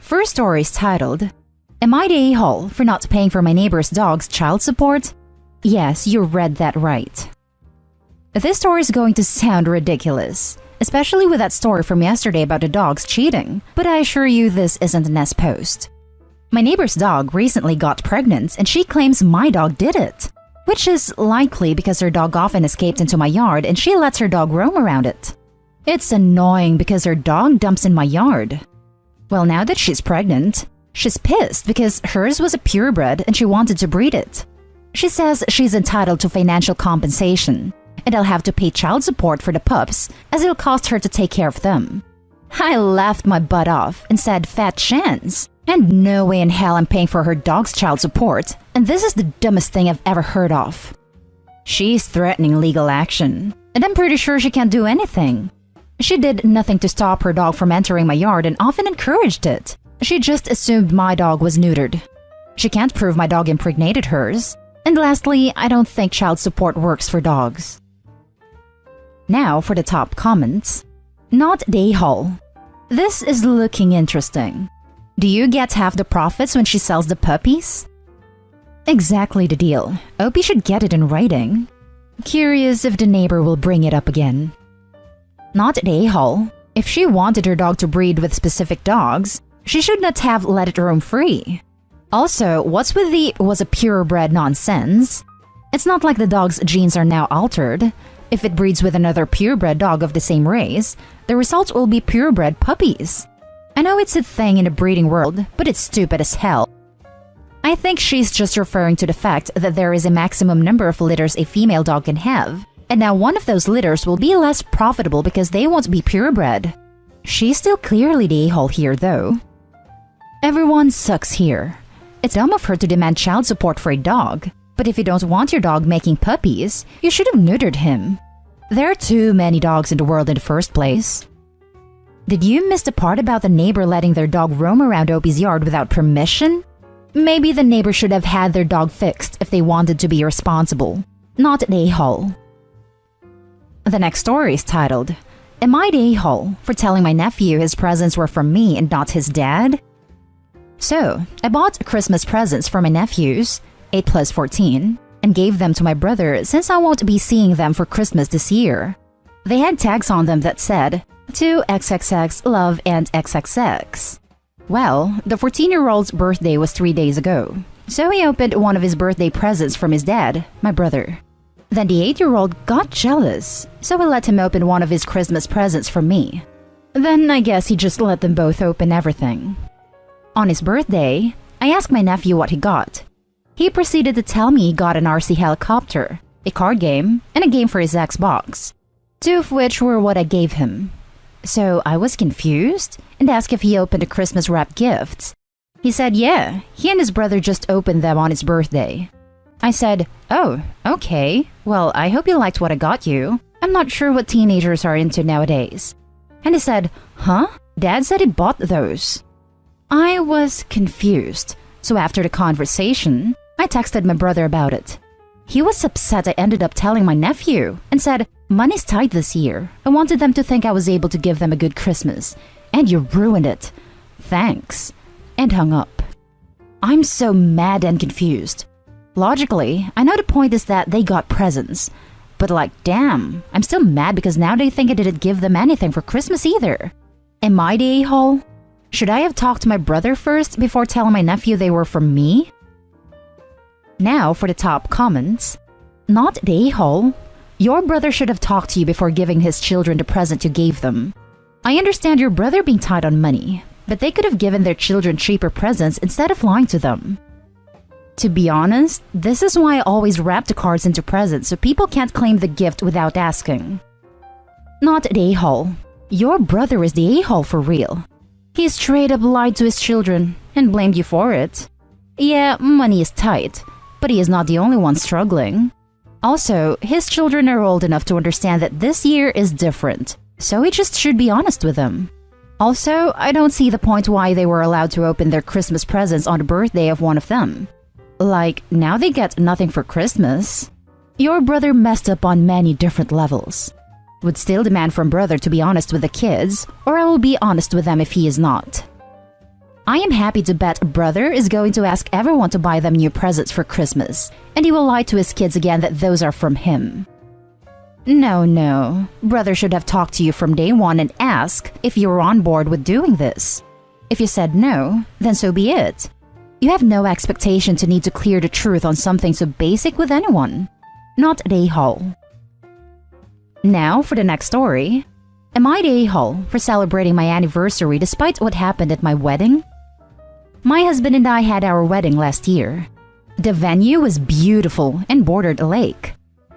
First story is titled, Am I the a-hole for not paying for my neighbor's dog's child support? Yes, you read that right. This story is going to sound ridiculous, especially with that story from yesterday about the dogs cheating, but I assure you this isn't a nest post. My neighbor's dog recently got pregnant and she claims my dog did it, which is likely because her dog often escaped into my yard and she lets her dog roam around it. It's annoying because her dog dumps in my yard. Well, now that she's pregnant, she's pissed because hers was a purebred and she wanted to breed it. She says she's entitled to financial compensation, and I'll have to pay child support for the pups as it'll cost her to take care of them. I laughed my butt off and said fat chance, and no way in hell I'm paying for her dog's child support, and this is the dumbest thing I've ever heard of. She's threatening legal action, and I'm pretty sure she can't do anything. She did nothing to stop her dog from entering my yard and often encouraged it. She just assumed my dog was neutered. She can't prove my dog impregnated hers. And lastly, I don't think child support works for dogs. Now for the top comments. Not the a-hole. This is looking interesting. Do you get half the profits when she sells the puppies? Exactly the deal. Opie should get it in writing. Curious if the neighbor will bring it up again. Not the a-hole. If she wanted her dog to breed with specific dogs, she should not have let it roam free. Also, what's with the was a purebred nonsense? It's not like the dog's genes are now altered. If it breeds with another purebred dog of the same race, the result will be purebred puppies. I know it's a thing in the breeding world, but it's stupid as hell. I think she's just referring to the fact that there is a maximum number of litters a female dog can have, and now one of those litters will be less profitable because they won't be purebred. She's still clearly the a-hole here though. Everyone sucks here. It's dumb of her to demand child support for a dog, but if you don't want your dog making puppies, you should have neutered him. There are too many dogs in the world in the first place. Did you miss the part about the neighbor letting their dog roam around Opie's yard without permission? Maybe the neighbor should have had their dog fixed if they wanted to be responsible, not an a-hole. The next story is titled, Am I the a-hole for telling my nephew his presents were from me and not his dad? So, I bought Christmas presents for my nephews, 8 plus 14, and gave them to my brother since I won't be seeing them for Christmas this year. They had tags on them that said, To XXX, love and XXX. Well, the 14-year-old's birthday was 3 days ago, so he opened one of his birthday presents from his dad, my brother. Then the 8-year-old got jealous, so I let him open one of his Christmas presents from me. Then I guess he just let them both open everything. On his birthday, I asked my nephew what he got. He proceeded to tell me he got an RC helicopter, a card game, and a game for his Xbox, 2 of which were what I gave him. So I was confused and asked if he opened a Christmas-wrapped gift. He said yeah, he and his brother just opened them on his birthday. I said, oh, okay, well, I hope you liked what I got you. I'm not sure what teenagers are into nowadays. And he said, huh? Dad said he bought those. I was confused, so after the conversation, I texted my brother about it. He was upset I ended up telling my nephew and said, money's tight this year. I wanted them to think I was able to give them a good Christmas, and you ruined it. Thanks. And hung up. I'm so mad and confused. Logically, I know the point is that they got presents, but like, damn, I'm still mad because now they think I didn't give them anything for Christmas either. Am I the a-hole? Should I have talked to my brother first before telling my nephew they were from me? Now for the top comments. Not the a-hole. Your brother should have talked to you before giving his children the present you gave them. I understand your brother being tight on money, but they could have given their children cheaper presents instead of lying to them. To be honest, this is why I always wrap the cards into presents so people can't claim the gift without asking. Not the a-hole. Your brother is the a-hole for real. He straight up lied to his children and blamed you for it. Yeah, money is tight, but he is not the only one struggling. Also, his children are old enough to understand that this year is different, so he just should be honest with them. Also, I don't see the point why they were allowed to open their Christmas presents on the birthday of one of them. Like, now they get nothing for Christmas. Your brother messed up on many different levels. Would still demand from brother to be honest with the kids, or I will be honest with them if he is not. I am happy to bet brother is going to ask everyone to buy them new presents for Christmas, and he will lie to his kids again that those are from him. No. Brother should have talked to you from day one and asked if you were on board with doing this. If you said no, then so be it. You have no expectation to need to clear the truth on something so basic with anyone. Not the a-hole. Now for the next story. Am I the a-hole for celebrating my anniversary despite what happened at my wedding? My husband and I had our wedding last year. The venue was beautiful and bordered a lake.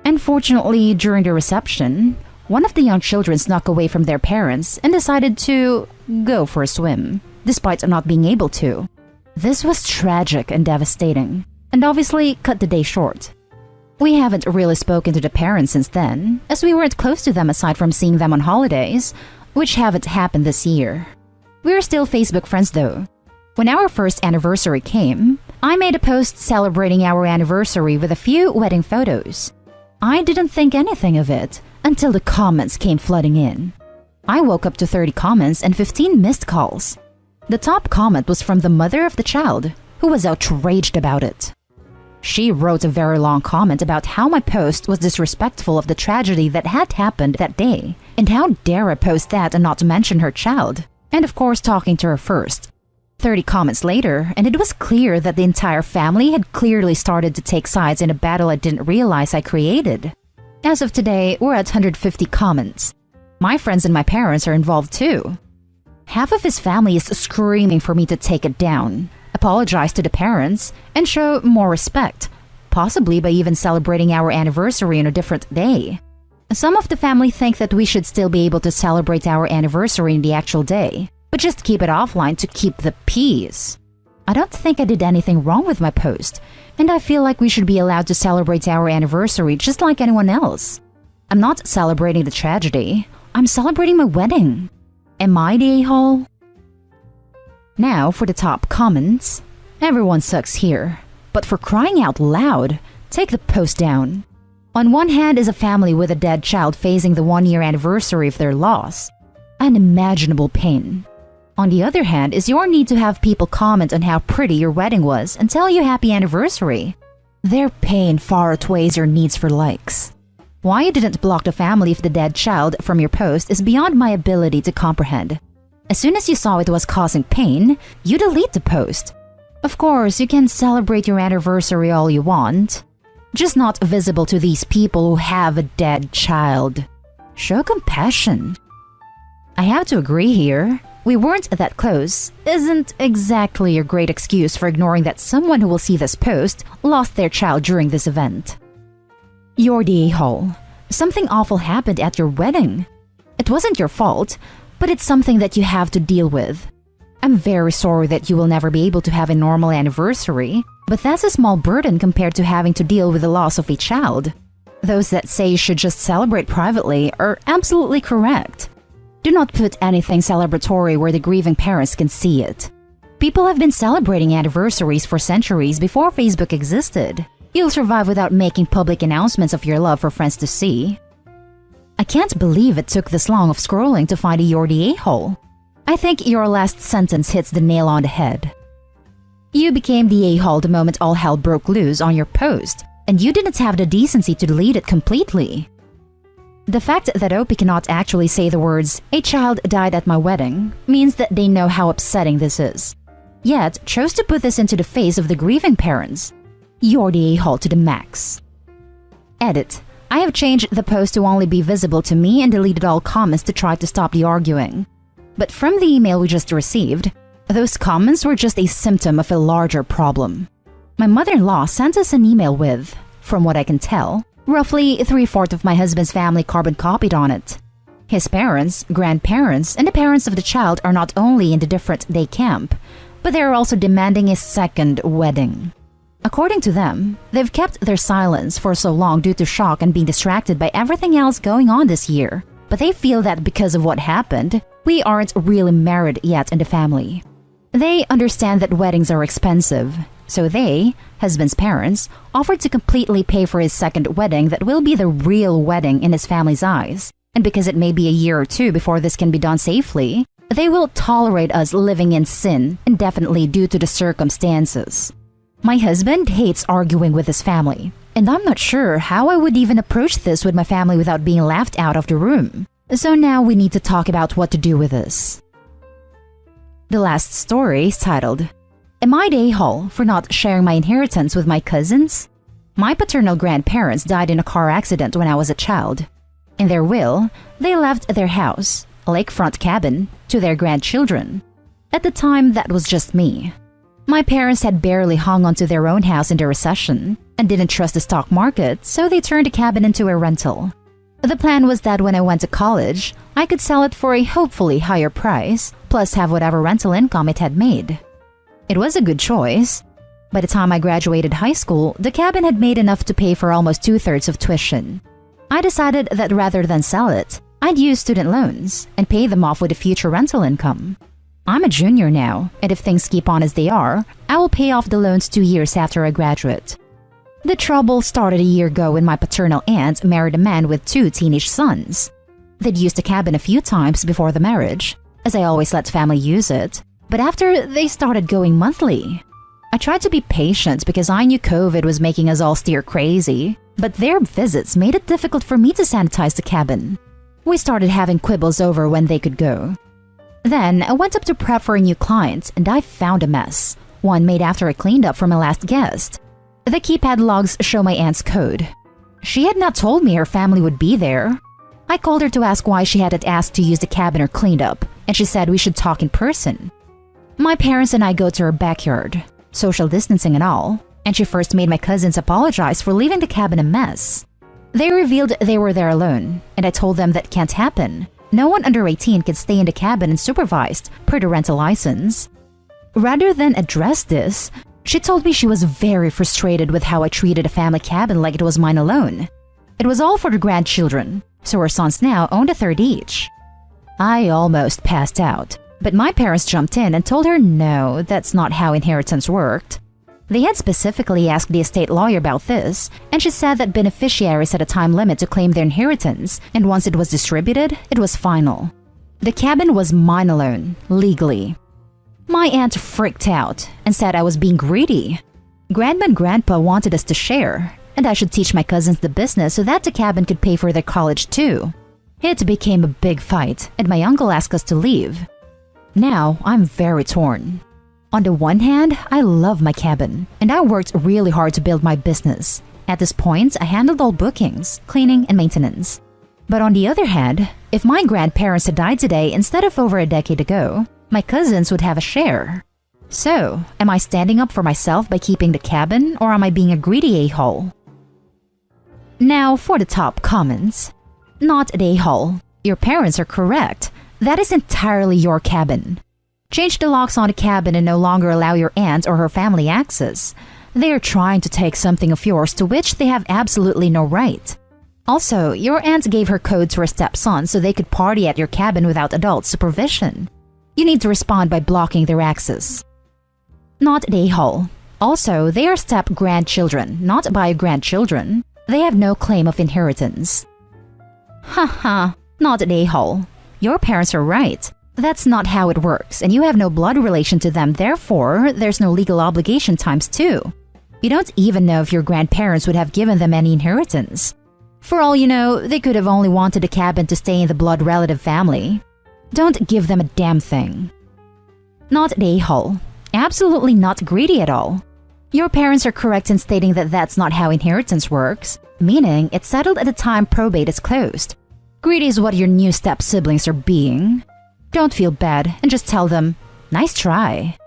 Unfortunately, during the reception, one of the young children snuck away from their parents and decided to go for a swim, despite not being able to. This was tragic and devastating, and obviously cut the day short. We haven't really spoken to the parents since then, as we weren't close to them aside from seeing them on holidays, which haven't happened this year. We're still Facebook friends though. When our first anniversary came, I made a post celebrating our anniversary with a few wedding photos. I didn't think anything of it until the comments came flooding in. I woke up to 30 comments and 15 missed calls. The top comment was from the mother of the child, who was outraged about it. She wrote a very long comment about how my post was disrespectful of the tragedy that had happened that day, and how dare I post that and not mention her child, and of course talking to her first. 30 comments later, and it was clear that the entire family had clearly started to take sides in a battle I didn't realize I created. As of today, we're at 150 comments. My friends and my parents are involved too. Half of his family is screaming for me to take it down, apologize to the parents, and show more respect, possibly by even celebrating our anniversary on a different day. Some of the family think that we should still be able to celebrate our anniversary in the actual day, but just keep it offline to keep the peace. I don't think I did anything wrong with my post, and I feel like we should be allowed to celebrate our anniversary just like anyone else. I'm not celebrating the tragedy, I'm celebrating my wedding. Am I the a-hole? Now for the top comments. Everyone sucks here, but for crying out loud, take the post down. On one hand is a family with a dead child facing the 1-year anniversary of their loss. Unimaginable pain. On the other hand is your need to have people comment on how pretty your wedding was and tell you happy anniversary. Their pain far outweighs your needs for likes. Why you didn't block the family of the dead child from your post is beyond my ability to comprehend. As soon as you saw it was causing pain, you delete the post. Of course, you can celebrate your anniversary all you want, just not visible to these people who have a dead child. Show compassion. I have to agree here. We weren't that close isn't exactly a great excuse for ignoring that someone who will see this post lost their child during this event. You're the a-hole. Something awful happened at your wedding. It wasn't your fault, but it's something that you have to deal with. I'm very sorry that you will never be able to have a normal anniversary, but that's a small burden compared to having to deal with the loss of a child. Those that say you should just celebrate privately are absolutely correct. Do not put anything celebratory where the grieving parents can see it. People have been celebrating anniversaries for centuries before Facebook existed. You'll survive without making public announcements of your love for friends to see. I can't believe it took this long of scrolling to find a you're the a-hole. I think your last sentence hits the nail on the head. You became the a-hole the moment all hell broke loose on your post, and you didn't have the decency to delete it completely. The fact that OP cannot actually say the words, "A child died at my wedding," means that they know how upsetting this is, yet chose to put this into the face of the grieving parents. You're the a-hole to the max. Edit. I have changed the post to only be visible to me and deleted all comments to try to stop the arguing. But from the email we just received, those comments were just a symptom of a larger problem. My mother-in-law sent us an email with, from what I can tell, roughly 3/4 of my husband's family carbon copied on it. His parents, grandparents, and the parents of the child are not only in the different day camp, but they are also demanding a second wedding. According to them, they've kept their silence for so long due to shock and being distracted by everything else going on this year, but they feel that because of what happened, we aren't really married yet in the family. They understand that weddings are expensive, so they, husband's parents, offered to completely pay for his second wedding that will be the real wedding in his family's eyes. And because it may be a year or two before this can be done safely, They will tolerate us living in sin indefinitely due to the circumstances. My husband hates arguing with his family, and I'm not sure how I would even approach this with my family without being laughed out of the room. So now we need to talk about what to do with this. The last story is titled, Am I the a-hole for not sharing my inheritance with my cousins? My paternal grandparents died in a car accident when I was a child. In their will, they left their house, a lakefront cabin, to their grandchildren. At the time, that was just me. My parents had barely hung onto their own house in the recession and didn't trust the stock market, so they turned the cabin into a rental. The plan was that when I went to college, I could sell it for a hopefully higher price, plus have whatever rental income it had made. It was a good choice. By the time I graduated high school, the cabin had made enough to pay for almost 2/3 of tuition. I decided that rather than sell it, I'd use student loans and pay them off with a future rental income. I'm a junior now, and if things keep on as they are, I will pay off the loans 2 years after I graduate. The trouble started a year ago when my paternal aunt married a man with 2 teenage sons. They'd used the cabin a few times before the marriage, as I always let family use it, but after they started going monthly. I tried to be patient because I knew COVID was making us all steer crazy, but their visits made it difficult for me to sanitize the cabin. We started having quibbles over when they could go. Then I went up to prep for a new client and I found a mess, one made after I cleaned up for my last guest. The keypad logs show my aunt's code. She had not told me her family would be there. I called her to ask why she hadn't asked to use the cabin or cleaned up, and she said we should talk in person. My parents and I go to her backyard, social distancing and all, and she first made my cousins apologize for leaving the cabin a mess. They revealed they were there alone, and I told them that can't happen. No one under 18 can stay in the cabin unsupervised per the rental license. Rather than address this, she told me she was very frustrated with how I treated a family cabin like it was mine alone. It was all for the grandchildren, so her sons now owned a third each. I almost passed out, but my parents jumped in and told her no, that's not how inheritance worked. They had specifically asked the estate lawyer about this, and she said that beneficiaries had a time limit to claim their inheritance, and once it was distributed, it was final. The cabin was mine alone, legally. My aunt freaked out and said I was being greedy. Grandma and Grandpa wanted us to share, and I should teach my cousins the business so that the cabin could pay for their college too. It became a big fight, and my uncle asked us to leave. Now, I'm very torn. On the one hand, I love my cabin, and I worked really hard to build my business. At this point, I handled all bookings, cleaning, and maintenance. But on the other hand, if my grandparents had died today instead of over a decade ago, my cousins would have a share. So, am I standing up for myself by keeping the cabin, or am I being a greedy a-hole? Now for the top comments. Not an a-hole. Your parents are correct. That is entirely your cabin. Change the locks on the cabin and no longer allow your aunt or her family access. They are trying to take something of yours to which they have absolutely no right. Also, your aunt gave her code to her stepson so they could party at your cabin without adult supervision. You need to respond by blocking their access. Not an a-hole. Also, they are step-grandchildren, not bio-grandchildren. They have no claim of inheritance. Haha, not an a-hole. Your parents are right. That's not how it works, and you have no blood relation to them, therefore, there's no legal obligation times 2. You don't even know if your grandparents would have given them any inheritance. For all you know, they could have only wanted the cabin to stay in the blood relative family. Don't give them a damn thing. Not an a-hole. Absolutely not greedy at all. Your parents are correct in stating that that's not how inheritance works, meaning it's settled at the time probate is closed. Greedy is what your new step-siblings are being. Don't feel bad and just tell them, nice try.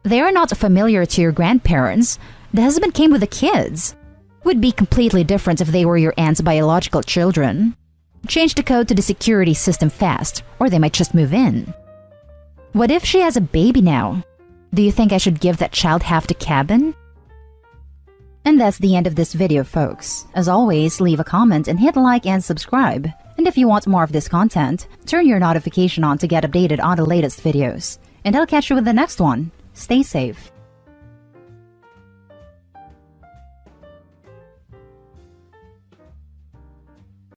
They are not familiar to your grandparents. The husband came with the kids. Would be completely different if they were your aunt's biological children. Change the code to the security system fast, or they might just move in. What if she has a baby now? Do you think I should give that child half the cabin? And that's the end of this video, folks. As always, leave a comment and hit like and subscribe. And if you want more of this content, turn your notification on to get updated on the latest videos. And I'll catch you with the next one. Stay safe.